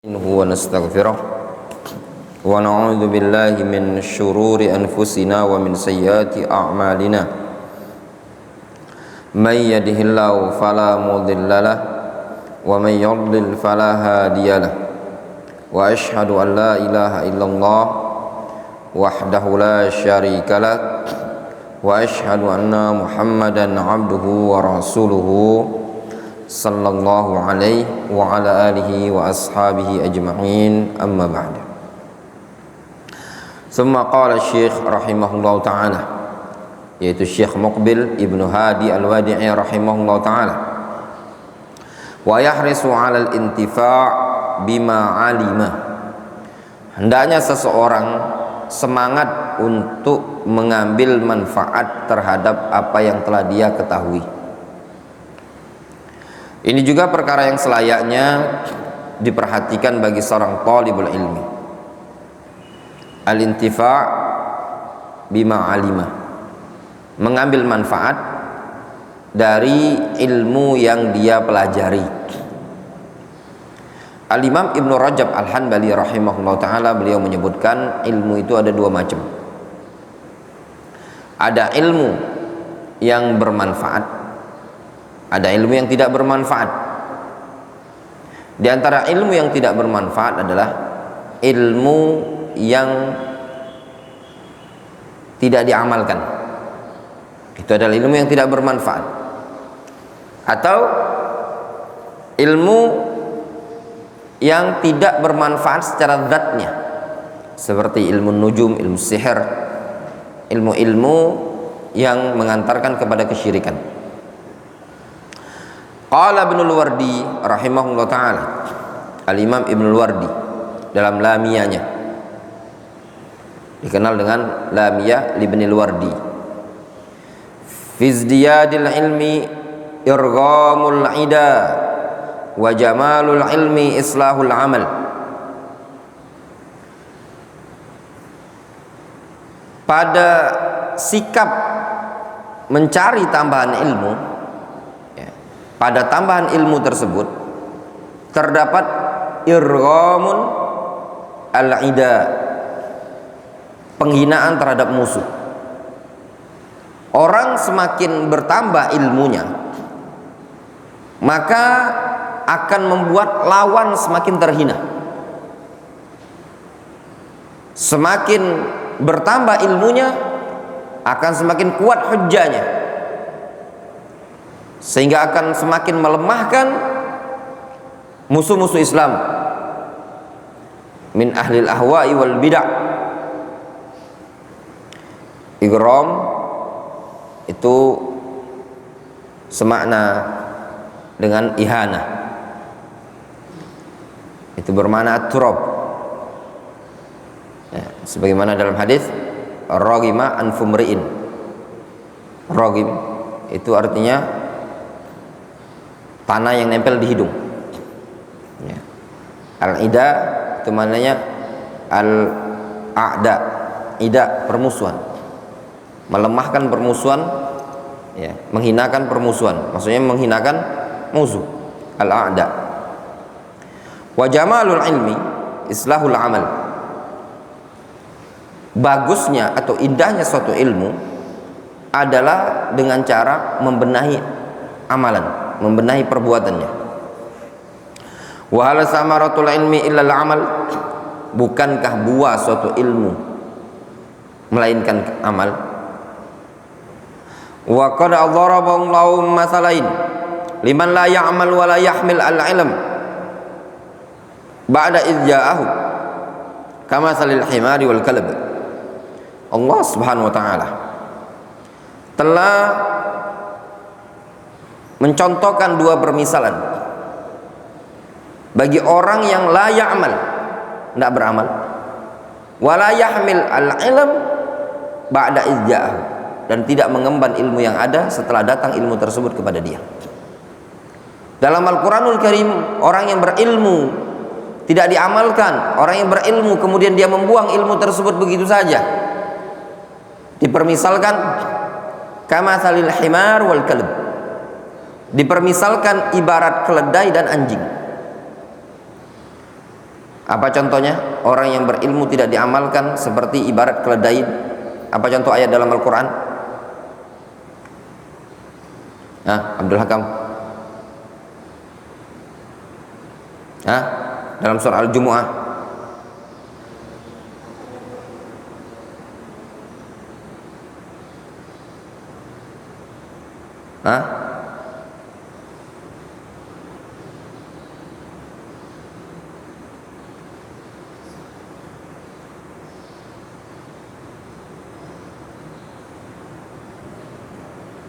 ونستغفره ونعوذ بالله من شرور أنفسنا ومن سيئات أعمالنا من يهده الله فلا مضل له ومن يضلل فلا هادي له وأشهد أن لا إله إلا الله وحده لا شريك له وأشهد أن محمدا عبده ورسوله sallallahu alaihi wa ala alihi wa ashabihi ajma'in, amma ba'd. Thumma qala Syekh rahimahullah ta'ala, yaitu Syekh Muqbil Ibnu Hadi Al-Wadi'i rahimahullah ta'ala, wa yahrisu 'alal intifa' bima 'alima. Hendaknya seseorang semangat untuk mengambil manfaat terhadap apa yang telah dia ketahui. Ini juga perkara yang selayaknya diperhatikan bagi seorang talibul ilmi. Al-intifa' bima 'alima, mengambil manfaat dari ilmu yang dia pelajari. Al-Imam Ibnu Rajab Al-Hanbali rahimahullah ta'ala, beliau menyebutkan ilmu itu ada dua macam. Ada ilmu yang bermanfaat, ada ilmu yang tidak bermanfaat. Di antara ilmu yang tidak bermanfaat adalah ilmu yang tidak diamalkan. Itu adalah ilmu yang tidak bermanfaat. Atau ilmu yang tidak bermanfaat secara zatnya, seperti ilmu nujum, ilmu sihir, ilmu-ilmu yang mengantarkan kepada kesyirikan. Qala Ibnul Wardi rahimahullah ta'ala, Al-Imam Ibnul Wardi dalam lamiyahnya, dikenal dengan lamiyah Ibnul Wardi, fi izdiyadil ilmi irghamul ida wa jamalul ilmi islahul amal. Pada sikap mencari tambahan ilmu, pada tambahan ilmu tersebut terdapat irghamun al-ida, penghinaan terhadap musuh. Orang semakin bertambah ilmunya, maka akan membuat lawan semakin terhina. Semakin bertambah ilmunya, akan semakin kuat hujjahnya, sehingga akan semakin melemahkan musuh-musuh Islam min ahlil ahwa'i wal bid'ah. Ighram itu semakna dengan ihana, itu bermakna turab, ya, sebagaimana dalam hadis ragima anfumri'in. Ragim itu artinya tanah yang nempel di hidung, ya. Al-ida itu maknanya al-a'da, ida permusuhan, melemahkan permusuhan, ya, menghinakan permusuhan, maksudnya menghinakan musuh, al-a'da. Wa jamalul ilmi islahul amal, bagusnya atau indahnya suatu ilmu adalah dengan cara membenahi amalan, membenahi perbuatannya. Wa hal samaratul ilmi illa al-amal, bukankah buah suatu ilmu melainkan amal? Wa qad dharaba Allahu matsalain liman la ya'mal wa la yahmil al-ilm ba'da idh ja'ahu kama salil himari wal kalb. Allah Subhanahu wa ta'ala telah mencontohkan dua permisalan bagi orang yang la ya'mal, tidak beramal, wa la yahmil al-ilm ba'da idza'ahu, dan tidak mengemban ilmu yang ada setelah datang ilmu tersebut kepada dia. Dalam Al-Quranul Karim, orang yang berilmu tidak diamalkan, orang yang berilmu kemudian dia membuang ilmu tersebut begitu saja, dipermisalkan kama salil himar wal kalb, dipermisalkan ibarat keledai dan anjing. Apa contohnya? Orang yang berilmu tidak diamalkan seperti ibarat keledai. Apa contoh ayat dalam Al-Quran? Abdul Hakam. Dalam surah Al-Jumu'ah.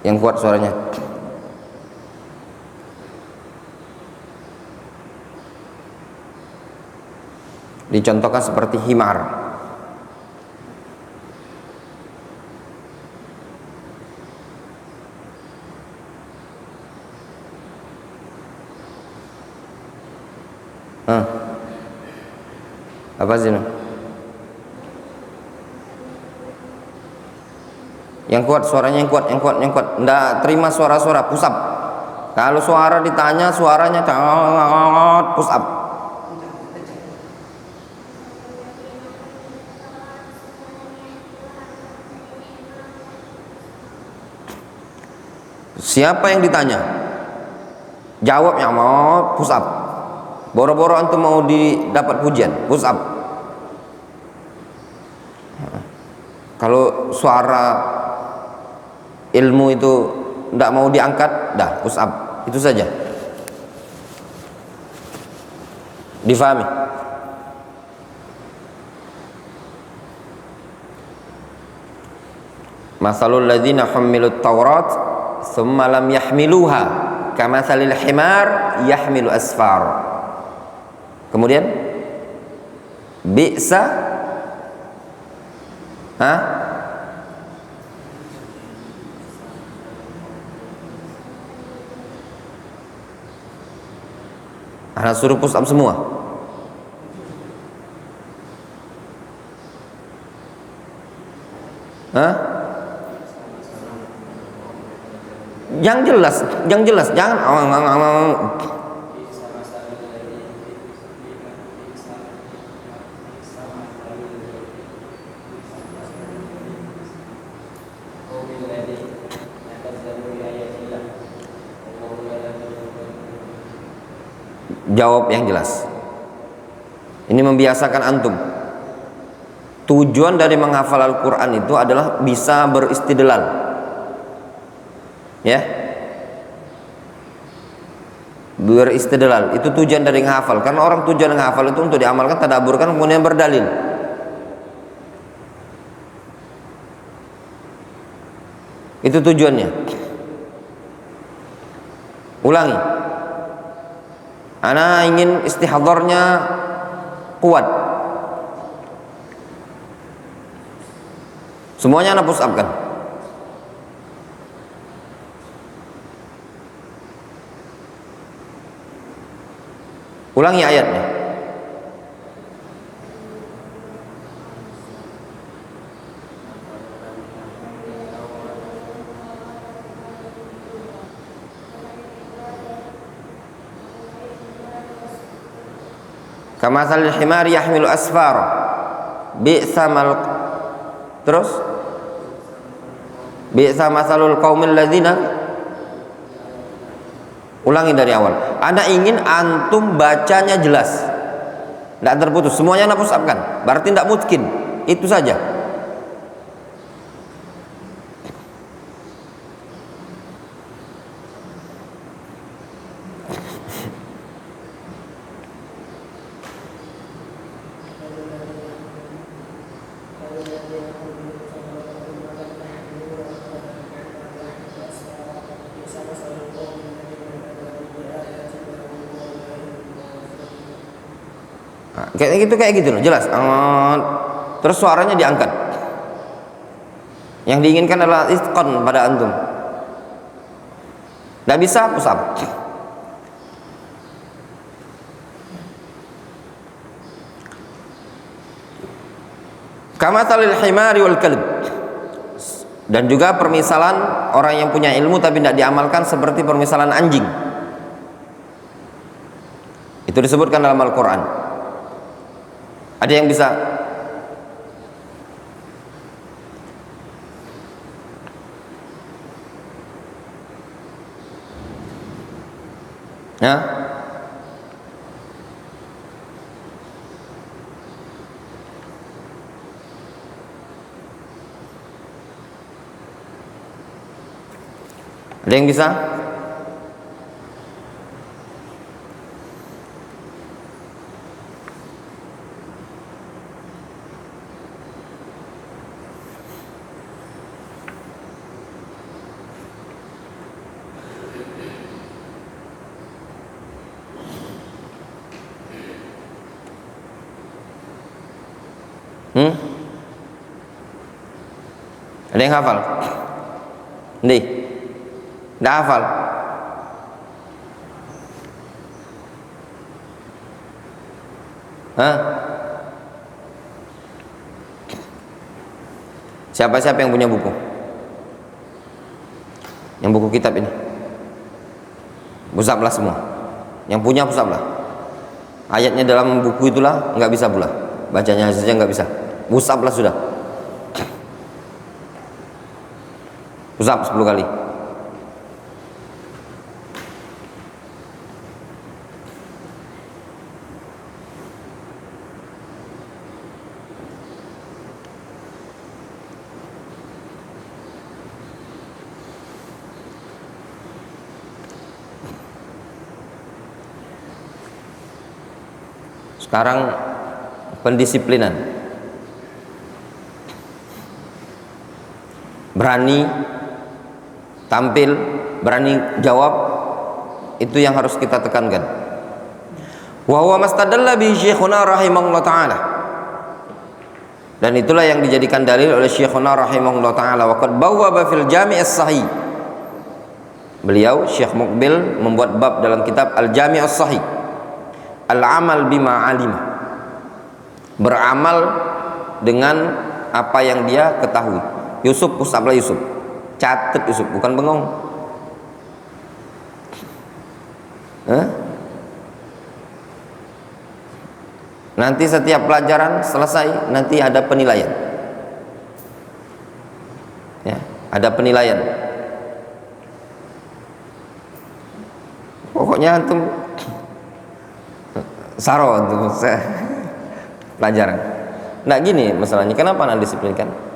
Yang kuat suaranya. Dicontohkan seperti himar. Apa sih? Yang kuat suaranya, yang kuat. Nggak terima suara-suara, push up. Kalau suara ditanya, suaranya push up. Siapa yang ditanya? Jawabnya mau push up. Boro-boro antum mau didapat pujian, push up. Kalau suara ilmu itu tidak mau diangkat, dah push up, itu saja. Difahami? Masalul ladzina hummilut Taurat tsumma lam yahmiluha kamatsalil himar yahmilu asfar. Kemudian bi'sa Anak suruh push up semua. Yang jelas, jangan jawab yang jelas. Ini membiasakan antum. Tujuan dari menghafal Al-Quran itu adalah bisa beristidlal, ya, beristidlal. Itu tujuan dari menghafal. Karena orang tujuan menghafal itu untuk diamalkan, tadaburkan, kemudian berdalil. Itu tujuannya. Ulangi. Ana ingin istihadharnya kuat. Semuanya ana push up kan? Ulangi ayatnya. Kamatsalil himar yahmilu asfar bi'sa mal, terus bi'sa masalul qaumil ladzina. Ulangi dari awal. Anda ingin antum bacanya jelas, tidak terputus, semuanya anda push up kan? Berarti tidak mungkin. Itu saja. Kayak gitu loh, jelas. Terus suaranya diangkat. Yang diinginkan adalah itqan pada antum. Tidak bisa push up. Kamatsalil himari wal kalb. Dan juga permisalan orang yang punya ilmu tapi tidak diamalkan seperti permisalan anjing. Itu disebutkan dalam Al-Quran. Ada yang bisa? Ya? Ada yang bisa? Ada yang hafal? Nih, nggak hafal? Hah? Siapa-siapa yang punya buku? Yang buku kitab ini? Pusaplah semua. Yang punya pusaplah. Ayatnya dalam buku itulah nggak bisa pula. Bacanya saja nggak bisa. Pusaplah sudah. Pusap 10 kali. Sekarang pendisiplinan. Berani tampil, berani jawab, itu yang harus kita tekankan. Wa huwa mastadalla bi syekhuna rahimahullah taala. Dan itulah yang dijadikan dalil oleh syekhuna rahimahullah taala. Wa qad bawwaba fil Jami' as-Sahih. Beliau Syekh Muqbil membuat bab dalam kitab Al-Jami' as-Sahih. Al-amal bima alima. Beramal dengan apa yang dia ketahui. Yusuf, pusaplah Yusuf. Catat Yusuf, bukan bengong. Nanti setiap pelajaran selesai, nanti ada penilaian. Ya, ada penilaian. Pokoknya antum saro untuk pelajaran. Nah gini masalahnya, kenapa anda disiplinkan?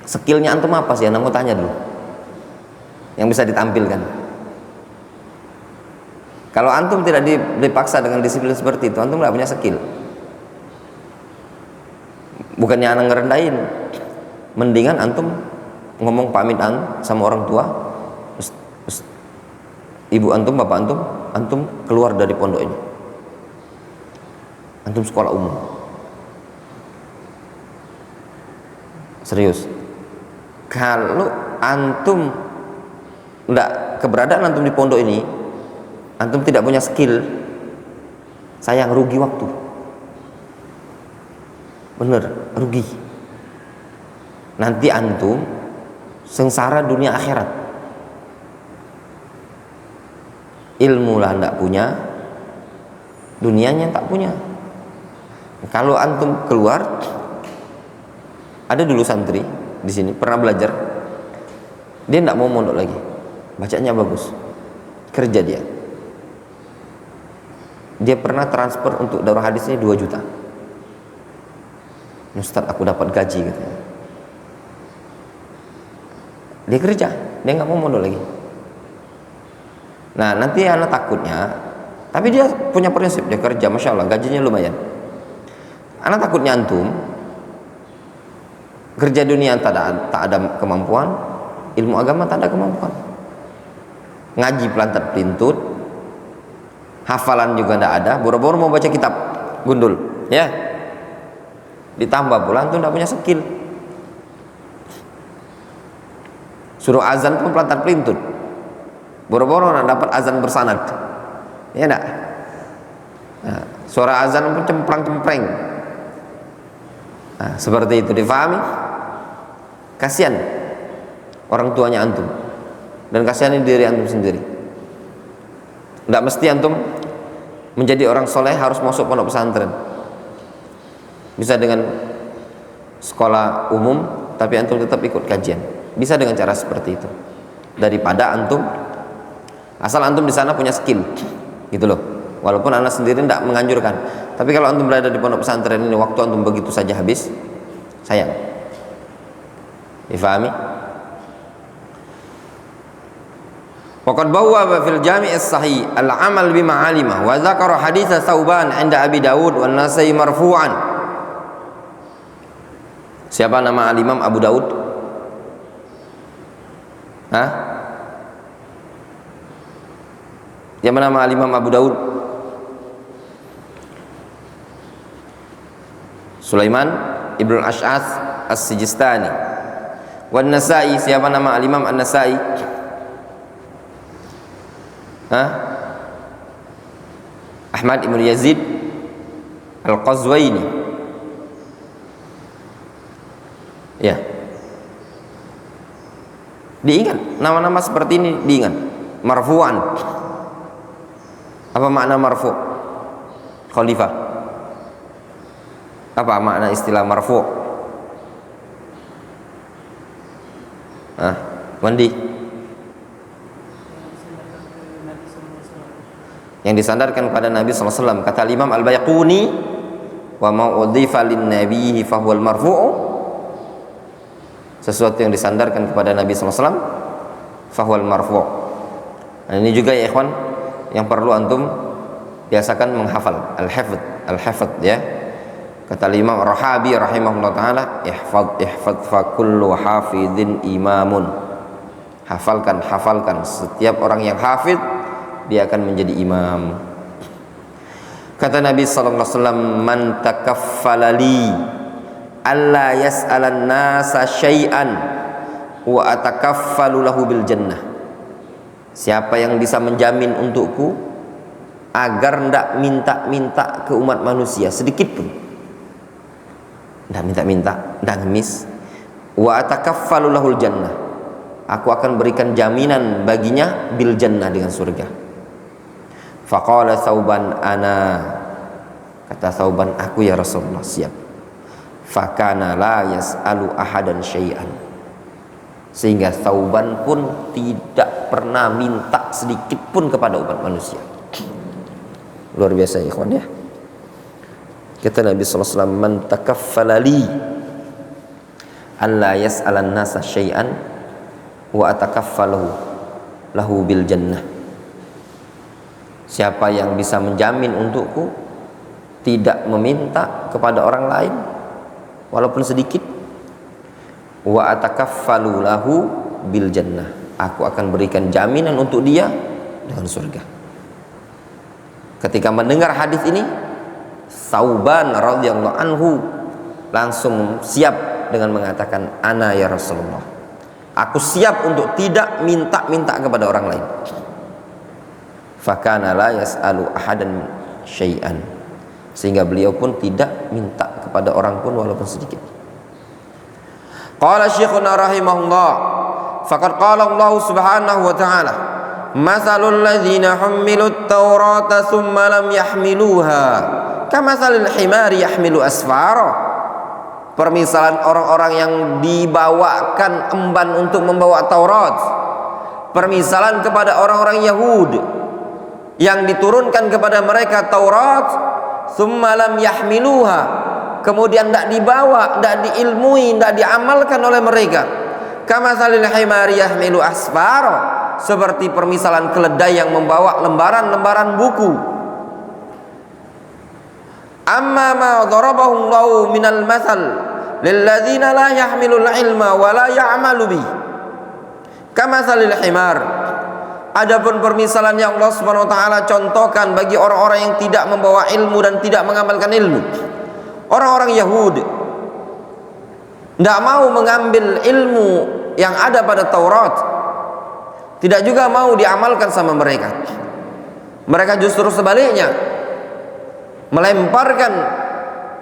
Skillnya antum apa sih? Anda mau tanya dulu. Yang bisa ditampilkan. Kalau antum tidak dipaksa dengan disiplin seperti itu, antum nggak punya skill. Bukannya anak ngerendahin, mendingan antum ngomong pamitan sama orang tua, ibu antum, bapak antum keluar dari pondok ini. Antum sekolah umum. Serius. Kalau antum enggak, keberadaan antum di pondok ini, antum tidak punya skill, sayang, rugi waktu. Bener, rugi. Nanti antum sengsara dunia akhirat. Ilmu lah enggak punya, dunianya tak punya. Kalau antum keluar, ada dulu santri di sini pernah belajar, dia enggak mau mondok lagi, bacanya bagus, kerja dia pernah transfer untuk daurah hadis ini 2 juta. Ustaz, aku dapat gaji katanya. Dia kerja, dia nggak mau mondok lagi. Nah nanti anak takutnya, tapi dia punya prinsip, dia kerja, masya Allah, gajinya lumayan. Anak takutnya antum kerja dunia tak ada kemampuan, ilmu agama tak ada kemampuan, ngaji pelantat pelintut, hafalan juga tidak ada, boro-boro mau baca kitab gundul, ya. Ditambah pula antum tidak punya skill. Suruh azan pun pelantar pelintut, boro-boro nak dapat azan bersanad, ya enggak? Nah, suara azan pun cemprang-cempreng. Nah, seperti itu, difahami? Kasihan orang tuanya antum, dan kasihan diri antum sendiri. Tidak mesti antum menjadi orang soleh harus masuk pondok pesantren. Bisa dengan sekolah umum, tapi antum tetap ikut kajian. Bisa dengan cara seperti itu. Daripada antum, asal antum di sana punya skill, gitu loh. Walaupun anak sendiri tidak menganjurkan, tapi kalau antum berada di pondok pesantren ini, waktu antum begitu saja habis, sayang. Difahami? Waqad bawwaba fil Jami' as-Sahih al-amal bima 'alima wa dzakara hadits Tsauban 'inda Abi Dawud wan Nasa'i marfu'an. Siapa nama al-Imam Abu Daud? Hah? Siapa nama al-Imam Abu Daud? Sulaiman Ibnu al-Ash'ath as-Sijistani. Wan Nasa'i, siapa nama al-Imam An-Nasa'i? Hah? Ahmad Ibn Yazid Al-Qazwaini. Ya. Diingat nama-nama seperti ini, diingat. Marfu'an. Apa makna marfu'? Khalifah. Apa makna istilah marfu'? Ah, Mandi. Yang disandarkan kepada Nabi SAW. Kata Imam Al-Baiquni, wa ma udhifa lin nabiyhi fa huwal marfu'u, sesuatu yang disandarkan kepada Nabi SAW fa huwal marfu'. Nah, ini juga ya ikhwan yang perlu antum biasakan menghafal, al-hifdz ya. Kata Imam Ar-Rahabi rahimahullah taala, ihfadz fa kullu hafidhin imamun. Hafalkan setiap orang yang hafidh dia akan menjadi imam. Kata Nabi sallallahu alaihi wasallam, man takaffala li alla yas'alan nasa syai'an wa atakaffalu lahu bil jannah. Siapa yang bisa menjamin untukku agar ndak minta-minta ke umat manusia sedikit pun, ndak minta-minta, ndak ngemis, wa atakaffalu lahul jannah, aku akan berikan jaminan baginya bil jannah, dengan surga. Faqala Tsauban, ana, kata Tsauban, aku ya Rasulullah, siap. Fakana la yas'alu ahadan syai'an, sehingga Tsauban pun tidak pernah minta sedikit pun kepada umat manusia. Luar biasa ikhwan ya. Kata Nabi sallallahu alaihi wasallam, man takaffala li alla yas'alan nasa syai'an wa atakaffalu lahu bil jannah. Siapa yang bisa menjamin untukku tidak meminta kepada orang lain walaupun sedikit, wa atakaffalu lahu bil jannah, aku akan berikan jaminan untuk dia dengan surga. Ketika mendengar hadis ini, Tsauban radhiyallahu anhu langsung siap dengan mengatakan, ana ya Rasulullah, aku siap untuk tidak minta-minta kepada orang lain. Fakana la yas'alu ahadan syai'an, sehingga beliau pun tidak minta kepada orang pun walaupun sedikit. Qala syekhuna rahimahullah, faqad qala Allah subhanahu wa ta'ala, masalul ladzina hummilut taurata thumma lam yahmiluha kamatsalil himari yahmilu asfara. Permisalan orang-orang yang dibawakan emban untuk membawa Taurat, permisalan kepada orang-orang Yahudi yang diturunkan kepada mereka Taurat, thumma lam yahmiluha, kemudian tidak dibawa, tidak diilmui, tidak diamalkan oleh mereka. Kamatsalil himari yahmilu asfara, seperti permisalan keledai yang membawa lembaran-lembaran buku. Amma ma darabahu Allahu minal matsal lilladzina la yahmilul ilma wa la ya'malu bi kamatsalil himar. Adapun permisalan yang Allah Subhanahu wa taala contohkan bagi orang-orang yang tidak membawa ilmu dan tidak mengamalkan ilmu, orang-orang Yahudi tidak mau mengambil ilmu yang ada pada Taurat, tidak juga mau diamalkan sama mereka. Mereka justru sebaliknya melemparkan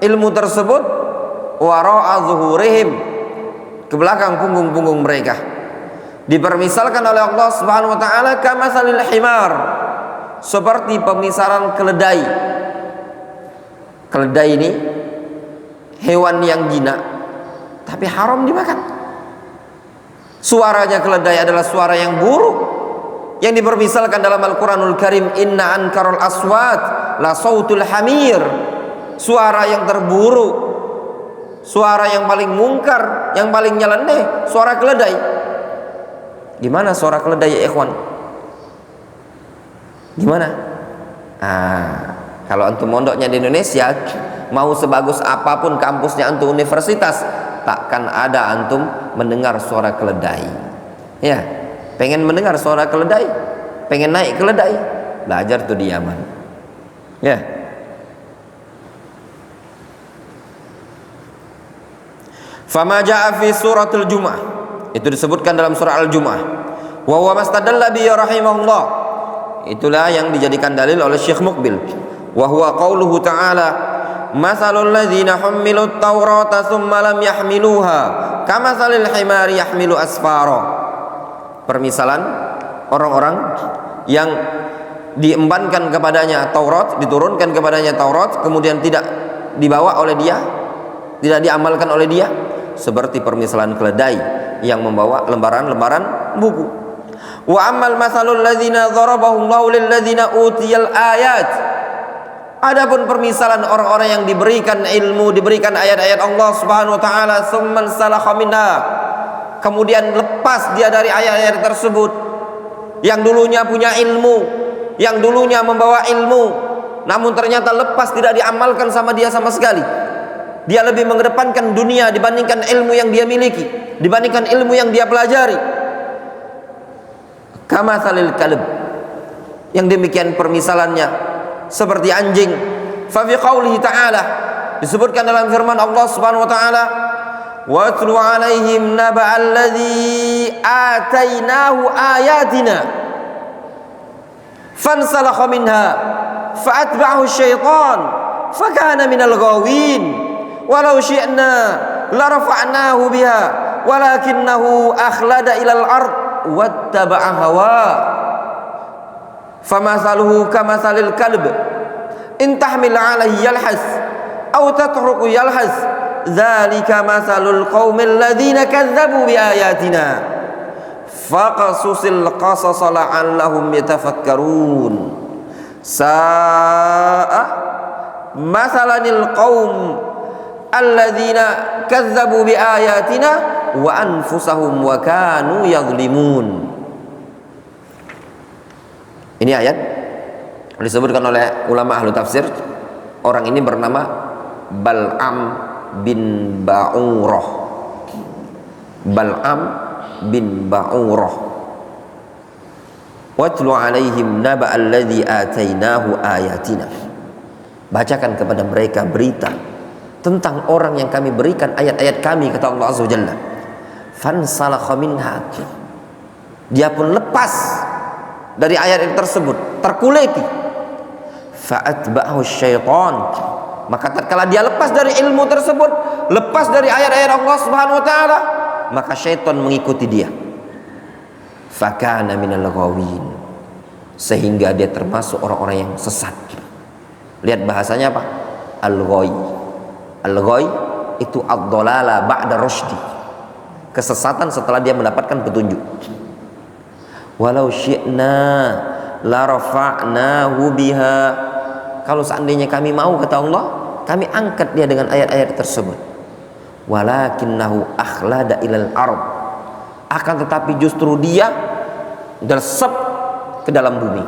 ilmu tersebut wara'a zuhurihim, ke belakang punggung-punggung mereka. Dipermisalkan oleh Allah Subhanahu wa taala kamatsalil himar, seperti pemisalan keledai. Keledai ini hewan yang jinak tapi haram dimakan. Suaranya keledai adalah suara yang buruk yang dipermisalkan dalam Al-Quranul Karim. Inna ankarul aswat la sautul hamir. Suara yang terburuk, suara yang paling mungkar, yang paling nyeleneh, suara keledai. Gimana suara keledai ya ikhwan? Gimana? Kalau antum mondoknya di Indonesia, mau sebagus apapun kampusnya antum universitas, takkan ada antum mendengar suara keledai. Ya, pengen mendengar suara keledai, pengen naik keledai, belajar tuh di Yaman. Ya. Fama jaa fi suratul Jumu'ah, itu disebutkan dalam surah Al-Jumu'ah. Wa huwa mastadalla bi rahimahullah, itulah yang dijadikan dalil oleh Syekh Muqbil. Wa huwa qauluhu ta'ala, masalul ladzina hummilut taurata tsumma lam yahmiluha kamatsalil himari yahmilu asfara. Permisalan orang-orang yang diembankan kepadanya Taurat, diturunkan kepadanya Taurat, kemudian tidak dibawa oleh dia, tidak diamalkan oleh dia, seperti permisalan keledai yang membawa lembaran-lembaran buku. Wa ammal masalul ladzina dzarabahu Allahu lil ladzina utiyal ayat. Adapun permisalan orang-orang yang diberikan ilmu, diberikan ayat-ayat Allah Subhanahu wa taala, tsumman salakha minha, kemudian lepas dia dari ayat-ayat tersebut, yang dulunya punya ilmu, yang dulunya membawa ilmu, namun ternyata lepas, tidak diamalkan sama dia sama sekali. Dia lebih mengedepankan dunia dibandingkan ilmu yang dia miliki, dibandingkan ilmu yang dia pelajari. Kamatsalil kalb, yang demikian permisalannya seperti anjing. Fa fi qoulihi ta'ala, disebutkan dalam firman Allah Subhanahu wa taala, watlu 'alaihim naba'al ladzi atainahu ayatina fansalakha minha fa'atba'ahu asy-syaitan fakana minal ghawin walau syi'na larafa'nahu biha walakinnahu akhlada ilal ard wattaba'a hawa famathaluhu kamathalil kalb in tahmil 'alaihi yalhas aw tatruku yalhas dzalika mathalul qaumil ladzina kadzdzabu biayatina faqasusil qasas la'allahum yatafakkarun. Sa'a mathalanil qaum alladzina kadzdzabu biayatina wa anfusahum wa kanu yadhlimun. Ini ayat disebutkan oleh ulama ahlu tafsir. Orang ini bernama Bal'am bin Ba'urah. Bal'am bin Ba'urah. Watlu 'alaihim naba'al ladzi atainahu ayatina. Bacakan kepada mereka berita tentang orang yang kami berikan ayat-ayat kami, kata Allah Azza wa Jalla. Fansalakha minha, dia pun lepas dari ayat tersebut, terkuliti. Fa'atba'ahu syaitan, maka tatkala dia lepas dari ilmu tersebut, lepas dari ayat-ayat Allah Subhanahu wa taala, maka syaitan mengikuti dia. Fakana minal ghawin, sehingga dia termasuk orang-orang yang sesat. Lihat bahasanya apa? Al-ghay. Al-ghay itu ad-dhalala ba'da rusydi, kesesatan setelah dia mendapatkan petunjuk. Walau syi'na la rafa'nahu biha, kalau seandainya kami mau, kata Allah, kami angkat dia dengan ayat-ayat tersebut. Walakinnahu akhlada ilal ard, akan tetapi justru dia tersep ke dalam bumi.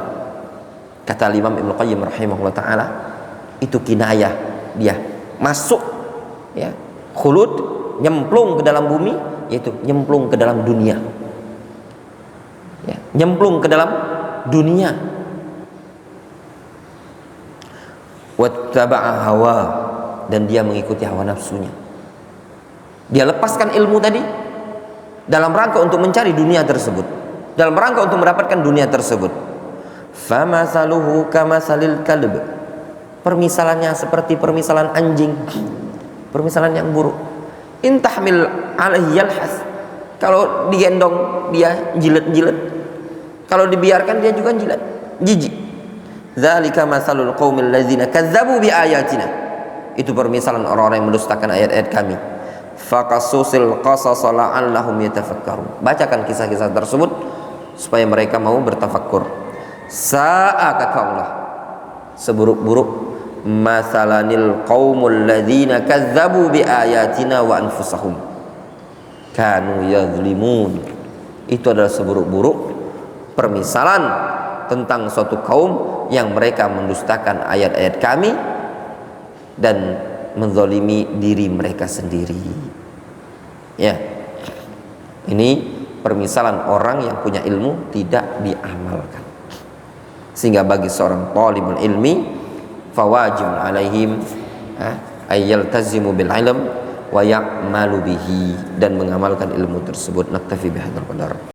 Kata Imam Ibnu Qayyim rahimahullah taala, itu kinayah, dia masuk, ya, khulud, nyemplung ke dalam bumi, yaitu nyemplung ke dalam dunia, ya, nyemplung ke dalam dunia. Wattaba'a hawa, dan dia mengikuti hawa nafsunya. Dia lepaskan ilmu tadi dalam rangka untuk mencari dunia tersebut, dalam rangka untuk mendapatkan dunia tersebut. Famathaluhu kamathalil kalb, permisalannya seperti permisalan anjing, permisalan yang buruk. In tahmil 'alaihi yalhas, kalau digendong dia jilat-jilat, kalau dibiarkan dia juga jilat, jijik. Dzalika matsalul qaumil ladzina kadzdzabu biayatina. Itu permisalan orang-orang yang mendustakan ayat-ayat kami. Faqasusil qasas la'allahum yatafakkarun. Bacakan kisah-kisah tersebut supaya mereka mau bertafakkur. Sa'a kata Allah, seburuk-buruk masalanil qaumul ladzina kadzdzabu biayatina wa anfusahum kanu yadzlimun. Itu adalah seburuk-buruk permisalan tentang suatu kaum yang mereka mendustakan ayat-ayat kami dan menzalimi diri mereka sendiri. Ya, ini permisalan orang yang punya ilmu tidak diamalkan. Sehingga bagi seorang talibul ilmi fawajib alaihim ayyaltazimu bil ilm wa ya'malu bihi, dan mengamalkan ilmu tersebut. Naktafi bihadzal qadar.